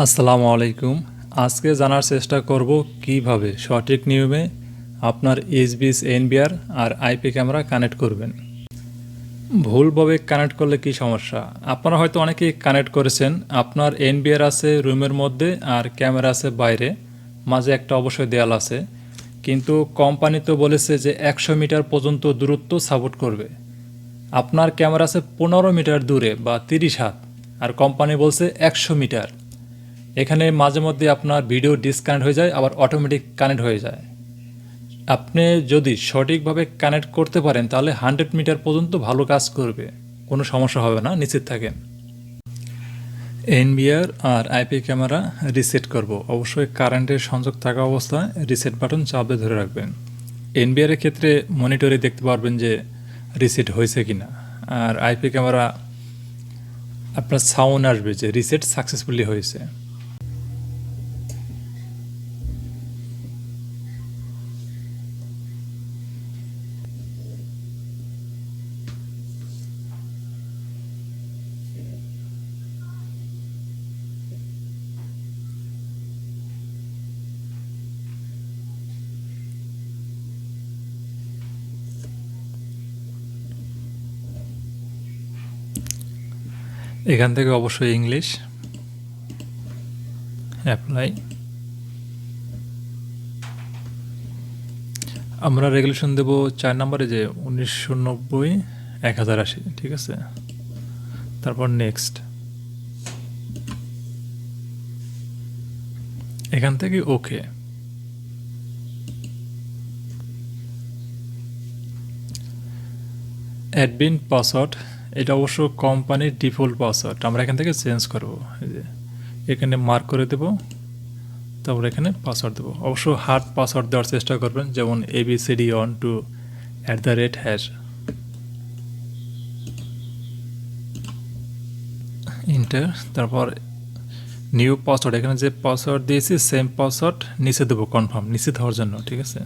আসসালামু আলাইকুম। আজকে জানার চেষ্টা করব কিভাবে সঠিক নিয়মে আপনার এইচবিএস এনবিআর আর আইপি ক্যামেরা কানেক্ট করবেন। ভুলভাবে কানেক্ট করলে কি সমস্যা? আপনারা হয়তো অনেকেই কানেক্ট করেছেন, আপনার এনবিআর আছে রুমের মধ্যে আর ক্যামেরা আছে বাইরে, মাঝে একটা অবশ্যই দেয়াল আছে, কিন্তু কোম্পানি তো বলেছে যে 100 মিটার পর্যন্ত দূরত্ব সাপোর্ট করবে। আপনার ক্যামেরা আছে 15 মিটার দূরে বা 30 হাত, আর কোম্পানি বলছে 100 মিটার। এখানে মাঝে মধ্যে আপনার ভিডিও ডিসকানেক্ট হয়ে যায়, আবার অটোমেটিক কানেক্ট হয়ে যায়। আপনি যদি সঠিকভাবে কানেক্ট করতে পারেন তাহলে 100 মিটার পর্যন্ত ভালো কাজ করবে, কোনো সমস্যা হবে না, নিশ্চিত থাকেন। এনবিআর আর আইপি ক্যামেরা রিসেট করব, অবশ্যই কারেন্টের সংযোগ থাকা অবস্থায় রিসেট বাটন চাপ দিয়ে ধরে রাখবেন। এনবিআরের ক্ষেত্রে মনিটরে দেখতে পারবেন যে রিসেট হয়েছে কিনা, আর আইপি ক্যামেরা আপনার সাউন্ড আসবে যে রিসেট সাকসেসফুলি হয়েছে। এখান থেকে অবশ্যই ইংলিশ অ্যাপ্লাই। আমরা রেগুলেশন দেব 4 নম্বরে, যে 1990-1080, ঠিক আছে। তারপর নেক্সট, এখান থেকে ওকে। অ্যাডমিন পাসওয়ার্ড, এটা অবশ্য কোম্পানির ডিফল্ট পাসওয়ার্ড, আমরা এখান থেকে চেঞ্জ করব। এই যে এখানে মার্ক করে দেব, তারপর এখানে পাসওয়ার্ড দেবো। অবশ্য হার্ড পাসওয়ার্ড দেওয়ার চেষ্টা করবেন, যেমন ABCD12 ইন্টার। তারপর নিউ পাসওয়ার্ড, এখানে যে পাসওয়ার্ড দিয়েছি সেম পাসওয়ার্ড নিচে দেবো, কনফার্ম নিশ্চিত হওয়ার জন্য, ঠিক আছে।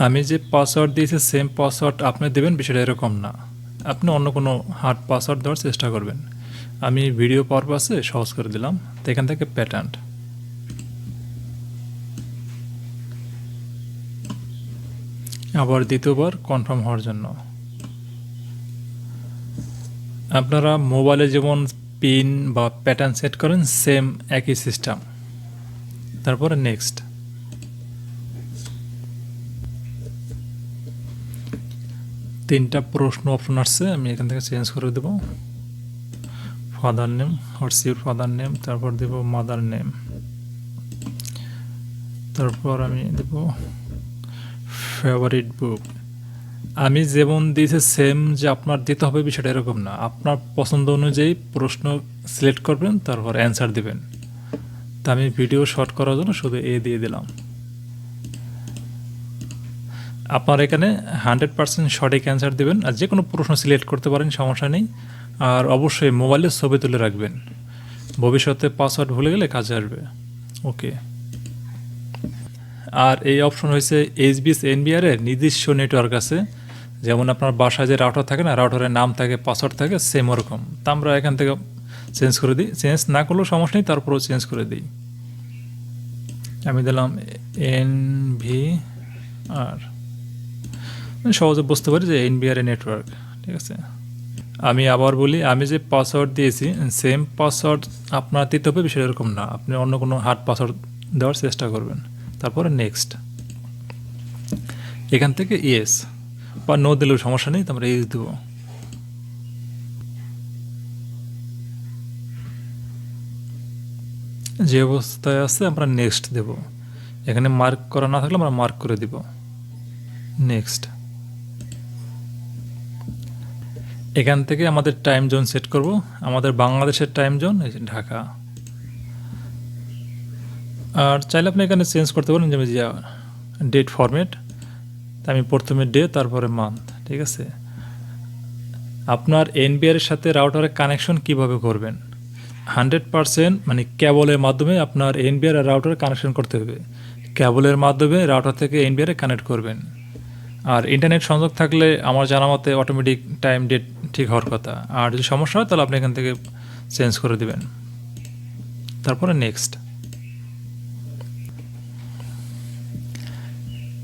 আমি যে পাসওয়ার্ড দিয়েছি সেম পাসওয়ার্ড আপনি দেবেন, বিষয়টা এরকম না, আপনি অন্য কোনো হার্ড পাসওয়ার্ড দেওয়ার চেষ্টা করবেন। আমি ভিডিও পারপাসে সহজ করে দিলাম, তো এখান থেকে প্যাটার্ন, আবার দ্বিতীয়বার কনফার্ম হওয়ার জন্য। আপনারা মোবাইলে যেমন পিন বা প্যাটার্ন সেট করেন সেম একই সিস্টেম। তারপরে নেক্সট। তিনটা প্রশ্ন অপশন আসছে, আমি এখান থেকে চেঞ্জ করে দেব। Father name, what's your father name, তারপর দেব মাদার নেম, তারপর আমি দেব ফেভারিট বুক। আমি যেমন দিয়েছি সেম যে আপনার দিতে হবে, বিষয়টা এরকম না, আপনার পছন্দ অনুযায়ী প্রশ্ন সিলেক্ট করবেন, তারপর অ্যান্সার দেবেন। তা আমি ভিডিও শর্ট করার জন্য শুধু এ দিয়ে দিলাম। আপনার এখানে 100% সঠিক অ্যান্সার দেবেন, আর যে কোনো প্রশ্ন সিলেক্ট করতে পারেন, সমস্যা নেই। আর অবশ্যই মোবাইলে ছবি তুলে রাখবেন, ভবিষ্যতে পাসওয়ার্ড ভুলে গেলে কাজে আসবে। ওকে। আর এই অপশন হয়েছে এইচবিএস এনবিআরের নিজস্ব নেটওয়ার্ক আছে, যেমন আপনার বাসায় যে রাউটার থাকে না, রাউটারের নাম থাকে, পাসওয়ার্ড থাকে, সেম ওরকম। তা আমরা এখান থেকে চেঞ্জ করে দিই, চেঞ্জ না করলেও সমস্যা নেই, তারপরেও চেঞ্জ করে দিই। আমি দিলাম NVR, সহজে বুঝতে পারি যে এনবিআর নেটওয়ার্ক, ঠিক আছে। আমি আবার বলি, আমি যে পাসওয়ার্ড দিয়েছি সেম পাসওয়ার্ড আপনার দিতে হবে, বিষয় এরকম না, আপনি অন্য কোনো হার্ড পাসওয়ার্ড দেওয়ার চেষ্টা করবেন। তারপরে নেক্সট, এখান থেকে ইয়েস বা নো দিলেও সমস্যা নেই, আমরা ইয়েস দেবো। যে অবস্থায় আছে আমরা নেক্সট দেব, এখানে মার্ক করা না থাকলে আমরা মার্ক করে দিব। নেক্সট, এখান থেকে আমাদের টাইম জোন সেট করব, আমাদের বাংলাদেশের টাইম জোন এই যে ঢাকা। আর চাইলে আপনি এখানে চেঞ্জ করতে পারেন, যেমন যে ডেট ফরম্যাট, আমি প্রথমে ডে তারপরে মান্থ, ঠিক আছে। আপনার এনবিআর এর সাথে রাউটারের কানেকশন কিভাবে করবেন? 100% মানে কেবলের মাধ্যমে আপনার এনবিআর আর রাউটারে কানেকশন করতে হবে, কেবলের মাধ্যমে রাউটার থেকে এনবিআর এ কানেক্ট করবেন। আর ইন্টারনেট সংযোগ থাকলে আমার জানা মতে অটোমেটিক টাইম ডেট ঠিক হওয়ার কথা। আর যদি সমস্যা হয় তাহলে আপনি এখান থেকে চেঞ্জ করে দেবেন। তারপরে নেক্সট।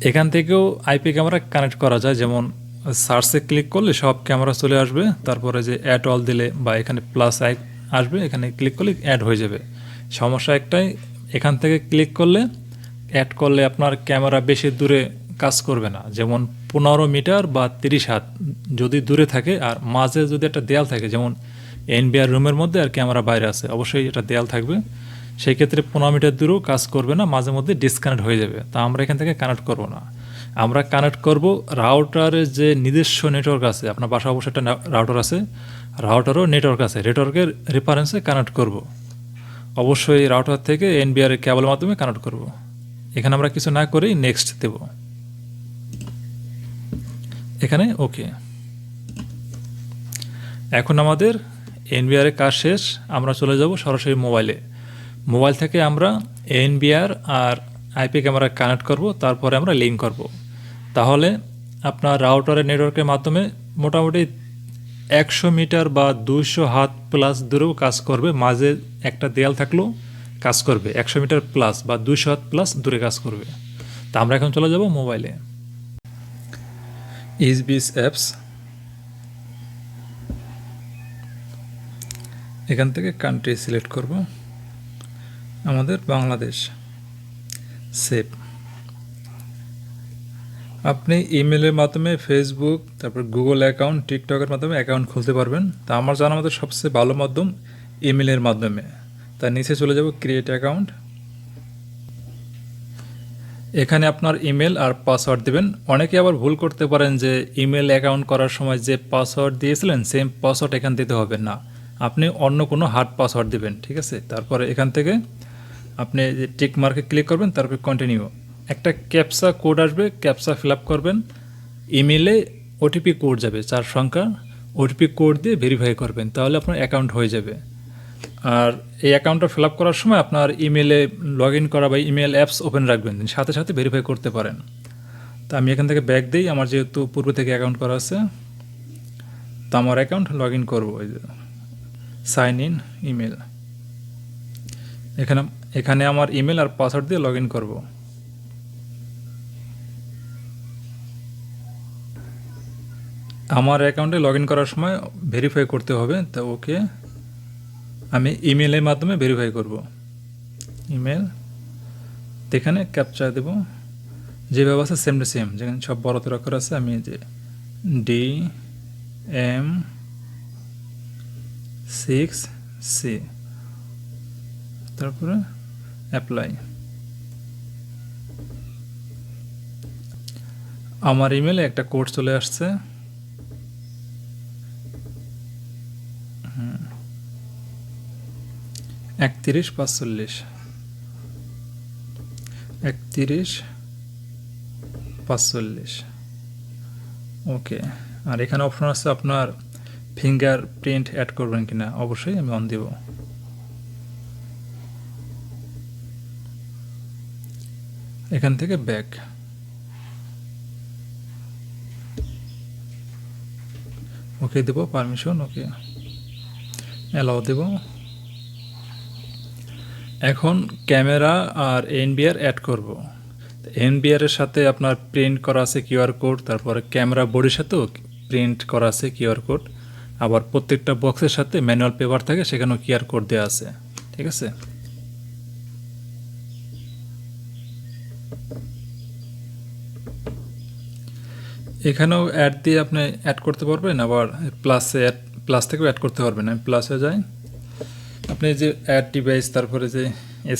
এখান থেকেও আইপি ক্যামেরা কানেক্ট করা যায়, যেমন সার্চে ক্লিক করলে সব ক্যামেরা চলে আসবে, তারপরে যে অ্যাড অল দিলে বা এখানে প্লাস আসবে, এখানে ক্লিক করলে অ্যাড হয়ে যাবে। সমস্যা একটাই, এখান থেকে ক্লিক করলে অ্যাড করলে আপনার ক্যামেরা বেশি দূরে কাজ করবে না, যেমন 15 মিটার বা 30 হাত যদি দূরে থাকে, আর মাঝে যদি একটা দেয়াল থাকে, যেমন এনবিআর রুমের মধ্যে আর ক্যামেরা বাইরে আছে, অবশ্যই এটা দেয়াল থাকবে, সেই ক্ষেত্রে 15 মিটার দূরেও কাজ করবে না, মাঝে মধ্যে ডিসকানেক্ট হয়ে যাবে। তা আমরা এখান থেকে কানেক্ট করব না, আমরা কানেক্ট করব রাউটারের যে নিজস্ব নেটওয়ার্ক আছে, আপনার বাসা অবশ্যই একটা রাউটার আছে, রাউটারও নেটওয়ার্ক আছে, নেটওয়ার্কের রেফারেন্সে কানেক্ট করব। অবশ্যই রাউটার থেকে এনবিআর কেবলের মাধ্যমে কানেক্ট করব। এখানে আমরা কিছু না করেই নেক্সট দেব, এখানে ওকে। এখন আমাদের এনবিআর এর কাজ শেষ, আমরা চলে যাব সরাসরি মোবাইলে। মোবাইল থেকে আমরা এনবিআর আর আইপি ক্যামেরা কানেক্ট করব, তারপরে আমরা লিঙ্ক করব। তাহলে আপনার রাউটারের নেটওয়ার্কের মাধ্যমে মোটামুটি 100 মিটার বা 200 হাত প্লাস দূরেও কাজ করবে, মাঝে একটা দেয়াল থাকলেও কাজ করবে, 100 মিটার প্লাস বা 200 হাত প্লাস দূরে কাজ করবে। তা আমরা এখন চলে যাব মোবাইলে, এইচবিএস অ্যাপস, এখান থেকে কান্ট্রি সিলেক্ট করব, আমাদের বাংলাদেশ, সেভ। আপনি ইমেলের মাধ্যমে ফেসবুক, তারপর গুগল অ্যাকাউন্ট, টিকটকের মাধ্যমে অ্যাকাউন্ট খুলতে পারবেন। তা আমার জানা আমাদের সবচেয়ে ভালো মাধ্যম ইমেলের মাধ্যমে। তার নিচে চলে যাব ক্রিয়েট অ্যাকাউন্ট, এখানে আপনার ইমেল আর পাসওয়ার্ড দেবেন। অনেকে আবার ভুল করতে পারেন যে ইমেল অ্যাকাউন্ট করার সময় যে পাসওয়ার্ড দিয়েছিলেন সেম পাসওয়ার্ড এখান দিতে হবে না, আপনি অন্য কোনো হার্ড পাসওয়ার্ড দেবেন, ঠিক আছে। তারপরে এখান থেকে আপনি যে টিক মার্কে ক্লিক করবেন, তারপরে কন্টিনিউ। একটা ক্যাপসা কোড আসবে, ক্যাপসা ফিল আপ করবেন, ইমেলে ওটিপি কোড যাবে 4 সংখ্যা, ওটিপি কোড দিয়ে ভেরিফাই করবেন, তাহলে আপনার অ্যাকাউন্ট হয়ে যাবে। আর এই অ্যাকাউন্টটা ফিল আপ করার সময় আপনার ইমেলে লগ ইন করা বা ইমেল অ্যাপস ওপেন রাখবেন, সাথে সাথে ভেরিফাই করতে পারেন। তো আমি এখান থেকে ব্যাক দিই, আমার যেহেতু পূর্ব থেকে অ্যাকাউন্ট করা আছে, তো আমার অ্যাকাউন্ট লগ ইন করবো, এই যে সাইন ইন ইমেল, এখানে আমার ইমেল আর পাসওয়ার্ড দিয়ে লগ ইন করবো। আমার অ্যাকাউন্টে লগ ইন করার সময় ভেরিফাই করতে হবে, তা ওকে আমি ইমেলের মাধ্যমে ভেরিফাই করব। ইমেল, এখানে ক্যাপচা দেব, যেভাবে আছে সেম টু সেম, যেখানে সব বড়দের অক্ষর আছে, আমি যে DM6C, তারপরে অ্যাপ্লাই। আমার ইমেলে একটা কোড চলে আসছে, 3145 ওকে। আর এখানে অপশন আছে আপনার ফিঙ্গার প্রিন্ট অ্যাড করবেন কিনা, অবশ্যই আমি অন দেব। এখান থেকে ব্যাক, ওকে দেব, পারমিশন ওকে, অ্যালাউ দেব। এখন ক্যামেরা আর এনবিআর অ্যাড করব। এনবিআর এর সাথে আপনার প্রিন্ট করা আছে কিউআর কোড, তারপরে ক্যামেরা বডির সাথেও প্রিন্ট করা আছে কিউআর কোড, আবার প্রত্যেকটা বক্সের সাথে ম্যানুয়াল পেপার থাকে, সেখানেও কিউআর কোড দেওয়া আছে, ঠিক আছে। এখানেও অ্যাড দিয়ে আপনি অ্যাড করতে পারবেন, আবার প্লাস থেকেও অ্যাড করতে পারবেন। আমি প্লাসে যাই, আপনি যে অ্যাড ডিভাইস, তারপরে যে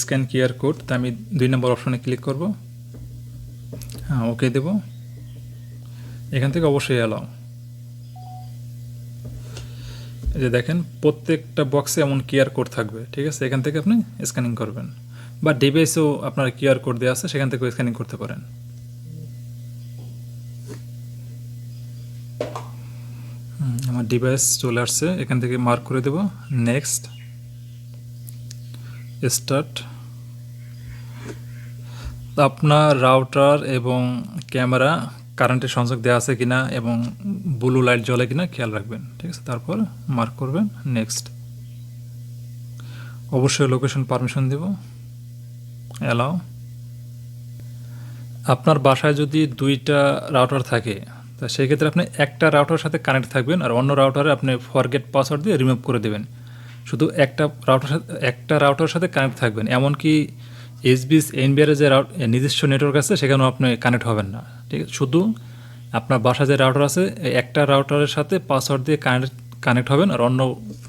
স্ক্যান কিউআর কোড, তা আমি 2 নম্বর অপশনে ক্লিক করব, হ্যাঁ ওকে দেব। এখান থেকে অবশ্যই অ্যালাউ। এই যে দেখেন প্রত্যেকটা বক্সে এমন কিউআর কোড থাকবে, ঠিক আছে। এখান থেকে আপনি স্ক্যানিং করবেন, বা ডিভাইসেও আপনার কিউআর কোড দেওয়া আছে, সেখান থেকেও স্ক্যানিং করতে পারেন। আমার ডিভাইস চলে আসছে, এখান থেকে মার্ক করে দেব, নেক্সট, স্টার্ট। আপনার রাউটার এবং ক্যামেরা কারেন্টের সংযোগ দেওয়া আছে কিনা এবং ব্লু লাইট জ্বলে কিনা খেয়াল রাখবেন, ঠিক আছে। তারপর মার্ক করবেন, নেক্সট, অবশ্যই লোকেশন পারমিশন দেব, অ্যালাও। আপনার বাসায় যদি 2টা রাউটার থাকে তা সেই ক্ষেত্রে আপনি একটা রাউটারের সাথে কানেক্ট থাকবেন আর অন্য রাউটারে আপনি ফরগেট পাসওয়ার্ড দিয়ে রিমুভ করে দেবেন। শুধু একটা রাউটারের সাথে কানেক্ট থাকবেন, এমনকি এসবিএস এনবিআরের যে নিজস্ব নেটওয়ার্ক আছে সেখানেও আপনি কানেক্ট হবেন না, ঠিক আছে? শুধু আপনার বাসায় যে রাউটার আছে এই একটা রাউটারের সাথে পাসওয়ার্ড দিয়ে কানেক্ট হবেন আর অন্য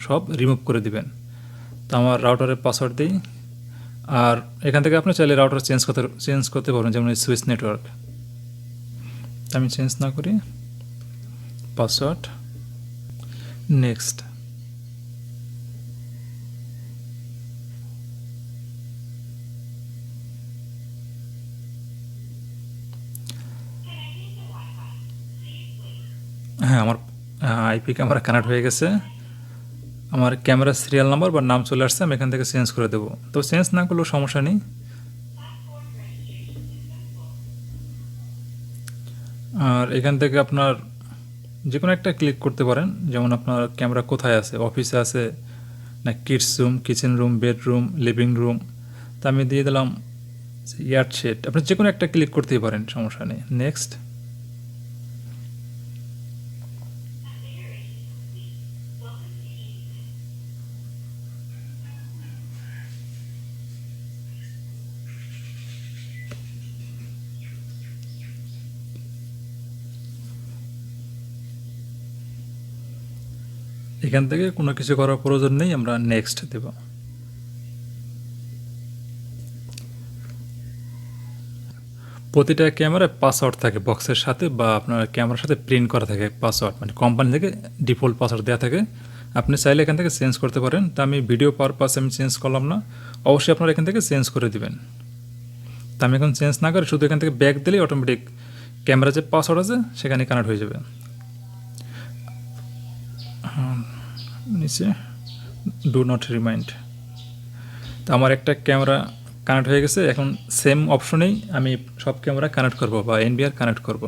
সব রিমুভ করে দিবেন। তো আমার রাউটারের পাসওয়ার্ড দিই, আর এখান থেকে আপনি চাইলে রাউটার চেঞ্জ করতে পারবেন, যেমন সুইচ নেটওয়ার্ক। আমি চেঞ্জ না করি, পাসওয়ার্ড, নেক্সট। হ্যাঁ, আমার আইপি ক্যামেরা কানেক্ট হয়ে গেছে, আমার ক্যামেরা সিরিয়াল নাম্বার বা নাম চলে আসছে, আমি এখান থেকে চেঞ্জ করে দেবো। তো চেঞ্জ না করলেও সমস্যা নেই। আর এখান থেকে আপনার যে কোনো একটা ক্লিক করতে পারেন, যেমন আপনার ক্যামেরা কোথায় আছে, অফিসে আছে না kids room, kitchen room, bedroom, living room. তা আমি দিয়ে দিলাম ইয়ার্ড শেড। আপনি যে কোনো একটা ক্লিক করতেই পারেন, সমস্যা নেই। নেক্সট। এখান থেকে কোনো কিছু করার প্রয়োজন নেই, আমরা নেক্সট দেব। প্রতিটা ক্যামেরায় পাসওয়ার্ড থাকে বক্সের সাথে, বা আপনার ক্যামেরার সাথে প্রিন্ট করা থাকে পাসওয়ার্ড, মানে কোম্পানি থেকে ডিফল্ট পাসওয়ার্ড দেওয়া থাকে। আপনি চাইলে এখান থেকে চেঞ্জ করতে পারেন। তা আমি ভিডিও পারপাস আমি চেঞ্জ করলাম না, অবশ্যই আপনারা এখান থেকে চেঞ্জ করে দিবেন। তা আমি এখন চেঞ্জ না করে শুধু এখান থেকে ব্যাক দিলেই অটোমেটিক ক্যামেরা যে পাসওয়ার্ড আছে সেখানে কানেক্ট হয়ে যাবে। নিচে ডু নট রিমাইন্ড। তো আমার একটা ক্যামেরা কানেক্ট হয়ে গেছে, এখন সেম অপশনেই আমি সব ক্যামেরা কানেক্ট করব বা এনবিআর কানেক্ট করব।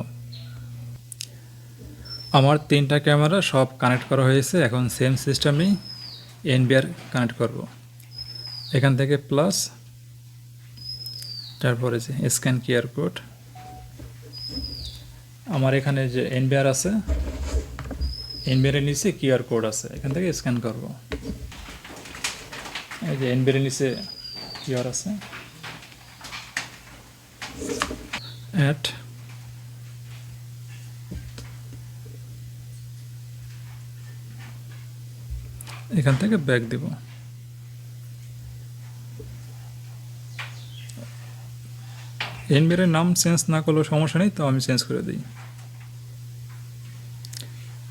আমার 3টা ক্যামেরা সব কানেক্ট করা হয়েছে, এখন সেম সিস্টেমেই এনবিআর কানেক্ট করব। এখান থেকে প্লাস, তারপরে যে স্ক্যান কিউআর কোড। আমার এখানে যে এনবিআর আছে, এনবিআরের নিচে কিউআর কোড আছে, এখান থেকে স্ক্যান করব। এই যে এনবিআরের নিচে কিউআর আছে, অ্যাড। এখান থেকে ব্যাক দিব। এনবিআরের নাম চেঞ্জ না করলেও সমস্যা নেই, তো আমি চেঞ্জ করে দিই।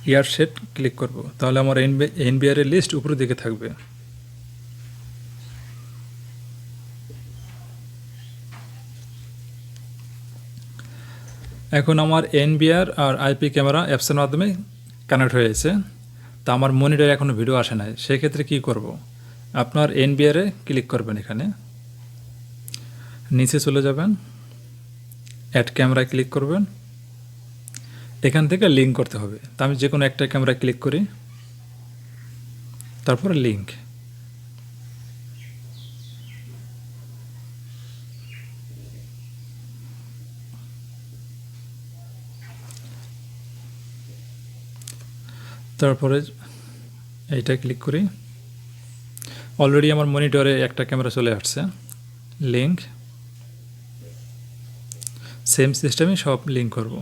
ইয়ার সেট ক্লিক করব, তাহলে আমার এনবিআরের লিস্ট উপরের দিকে থাকবে। এখন আমার এনবিআর আর আইপি ক্যামেরা অ্যাপসের মাধ্যমে কানেক্ট হয়েছে, তা আমার মনিটরে এখনও ভিডিও আসে নাই। সেক্ষেত্রে কী করব, আপনার এনবিআরে ক্লিক করবেন, এখানে নিচে চলে যাবেন, অ্যাড ক্যামেরায় ক্লিক করবেন, এখান থেকে লিঙ্ক করতে হবে। তা আমি যে কোনো একটা ক্যামেরায় ক্লিক করি, তারপরে লিঙ্ক। তারপরে এইটা ক্লিক করি, অলরেডি আমার মনিটরে একটা ক্যামেরা চলে আসছে। লিঙ্ক, সেম সিস্টেমে সব লিঙ্ক করব।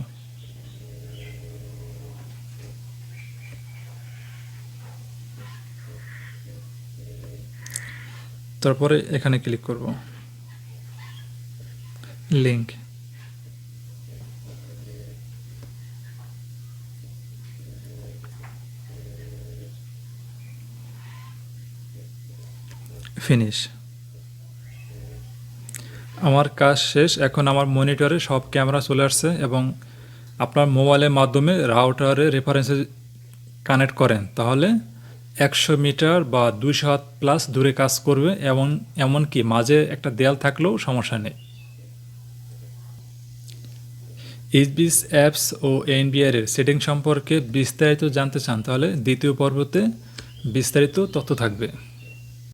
তারপরে এখানে ক্লিক করব, লিঙ্ক। ফিনিশ। আমার কাজ শেষ। এখন আমার মনিটরে সব ক্যামেরা চলে আসছে, এবং আপনার মোবাইলের মাধ্যমে রাউটারে রেফারেন্সে কানেক্ট করেন তাহলে 100 মিটার বা 200 হাত প্লাস দূরে কাজ করবে, এমনকি মাঝে একটা দেয়াল থাকলেও সমস্যা নেই। এইচবিএস অ্যাপস ও এনবিআর এর সেটিং সম্পর্কে বিস্তারিত জানতে চান তাহলে দ্বিতীয় পর্বতে বিস্তারিত তথ্য থাকবে।